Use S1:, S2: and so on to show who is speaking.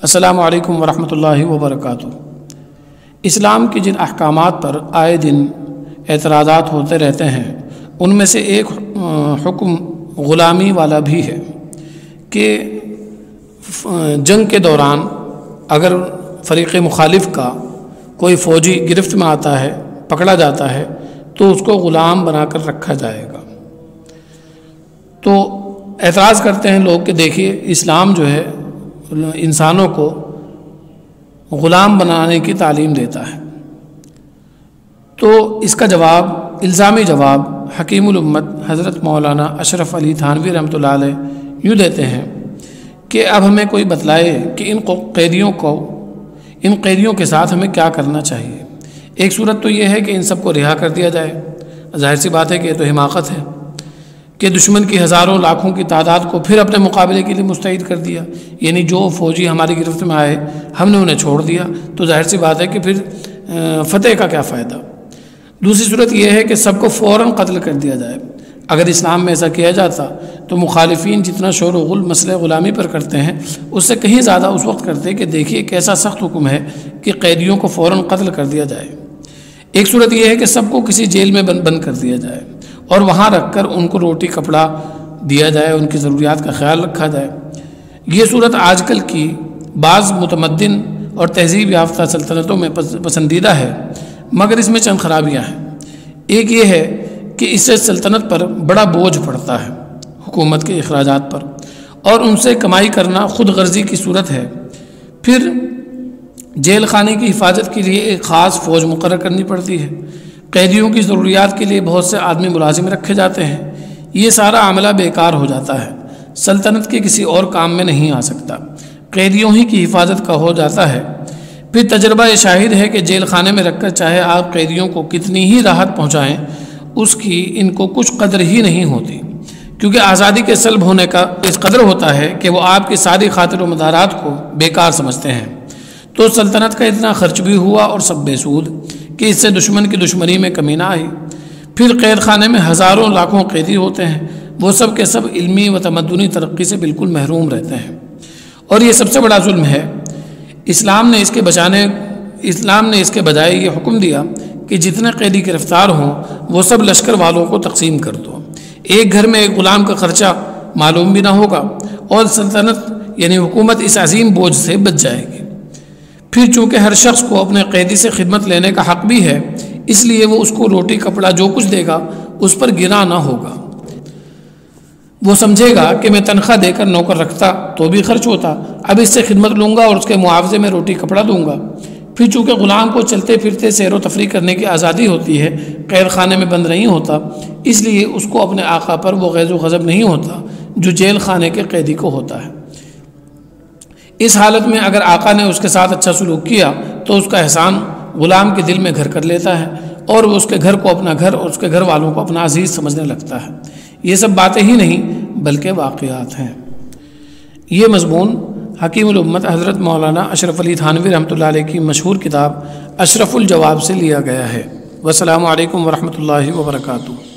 S1: السلام علیکم ورحمۃ اللہ وبرکاتہ۔ اسلام کے جن احکامات پر آئے دن اعتراضات ہوتے رہتے ہیں ان میں سے ایک حکم غلامی والا بھی ہے کہ جنگ کے دوران اگر فریق مخالف کا کوئی فوجی گرفت میں آتا ہے، پکڑا جاتا ہے تو اس کو غلام بنا کر رکھا جائے گا۔ تو اعتراض کرتے ہیں لوگ کہ دیکھیے اسلام جو ہے انسانوں کو غلام بنانے کی تعلیم دیتا ہے۔ تو اس کا جواب، الزامی جواب حکیم الامت حضرت مولانا اشرف علی تھانوی رحمۃ اللہ علیہ یوں دیتے ہیں کہ اب ہمیں کوئی بتلائے کہ ان قیدیوں کے ساتھ ہمیں کیا کرنا چاہیے۔ ایک صورت تو یہ ہے کہ ان سب کو رہا کر دیا جائے، ظاہر سی بات ہے کہ یہ تو حماقت ہے کہ دشمن کی ہزاروں لاکھوں کی تعداد کو پھر اپنے مقابلے کے لیے مستعد کر دیا، یعنی جو فوجی ہماری گرفت میں آئے ہم نے انہیں چھوڑ دیا، تو ظاہر سی بات ہے کہ پھر فتح کا کیا فائدہ۔ دوسری صورت یہ ہے کہ سب کو فوراً قتل کر دیا جائے۔ اگر اسلام میں ایسا کیا جاتا تو مخالفین جتنا شور و غل مسئلہ غلامی پر کرتے ہیں اس سے کہیں زیادہ اس وقت کرتے کہ دیکھیے کیسا سخت حکم ہے کہ قیدیوں کو فوراً قتل کر دیا جائے۔ ایک صورت یہ ہے کہ سب کو کسی جیل میں بند کر دیا جائے اور وہاں رکھ کر ان کو روٹی کپڑا دیا جائے، ان کی ضروریات کا خیال رکھا جائے۔ یہ صورت آج کل کی بعض متمدن اور تہذیب یافتہ سلطنتوں میں پسندیدہ ہے، مگر اس میں چند خرابیاں ہیں۔ ایک یہ ہے کہ اس سے سلطنت پر بڑا بوجھ پڑتا ہے، حکومت کے اخراجات پر، اور ان سے کمائی کرنا خود غرضی کی صورت ہے۔ پھر جیل خانے کی حفاظت کے لیے ایک خاص فوج مقرر کرنی پڑتی ہے، قیدیوں کی ضروریات کے لیے بہت سے آدمی ملازم رکھے جاتے ہیں۔ یہ سارا عملہ بیکار ہو جاتا ہے، سلطنت کے کسی اور کام میں نہیں آ سکتا، قیدیوں ہی کی حفاظت کا ہو جاتا ہے۔ پھر تجربہ یہ شاہد ہے کہ جیل خانے میں رکھ کر چاہے آپ قیدیوں کو کتنی ہی راحت پہنچائیں اس کی ان کو کچھ قدر ہی نہیں ہوتی، کیونکہ آزادی کے سلب ہونے کا اس قدر ہوتا ہے کہ وہ آپ کی ساری خاطر و مدارات کو بیکار سمجھتے ہیں۔ تو سلطنت کا اتنا خرچ بھی ہوا اور سب بے سود کہ اس سے دشمن کی دشمنی میں کمی نہ آئی۔ پھر قید خانے میں ہزاروں لاکھوں قیدی ہوتے ہیں، وہ سب کے سب علمی و تمدنی ترقی سے بالکل محروم رہتے ہیں، اور یہ سب سے بڑا ظلم ہے۔ اسلام نے اس کے بجائے یہ حکم دیا کہ جتنے قیدی گرفتار ہوں وہ سب لشکر والوں کو تقسیم کر دو، ایک گھر میں ایک غلام کا خرچہ معلوم بھی نہ ہوگا اور سلطنت یعنی حکومت اس عظیم بوجھ سے بچ جائے گی۔ پھر چونکہ ہر شخص کو اپنے قیدی سے خدمت لینے کا حق بھی ہے، اس لیے وہ اس کو روٹی کپڑا جو کچھ دے گا اس پر گنا نہ ہوگا۔ وہ سمجھے گا کہ میں تنخواہ دے کر نوکر رکھتا تو بھی خرچ ہوتا، اب اس سے خدمت لوں گا اور اس کے معاوضے میں روٹی کپڑا دوں گا۔ پھر چونکہ غلام کو چلتے پھرتے سیر و تفریح کرنے کی آزادی ہوتی ہے، قید خانے میں بند نہیں ہوتا، اس لیے اس کو اپنے آقا پر وہ غیظ و غضب نہیں ہوتا جو جیل خانے کے قیدی کو ہوتا ہے۔ اس حالت میں اگر آقا نے اس کے ساتھ اچھا سلوک کیا تو اس کا احسان غلام کے دل میں گھر کر لیتا ہے اور وہ اس کے گھر کو اپنا گھر اور اس کے گھر والوں کو اپنا عزیز سمجھنے لگتا ہے۔ یہ سب باتیں ہی نہیں بلکہ واقعات ہیں۔ یہ مضمون حکیم الامت حضرت مولانا اشرف علی تھانوی رحمۃ اللہ علیہ کی مشہور کتاب اشرف الجواب سے لیا گیا ہے۔ والسلام علیکم ورحمۃ اللہ وبرکاتہ۔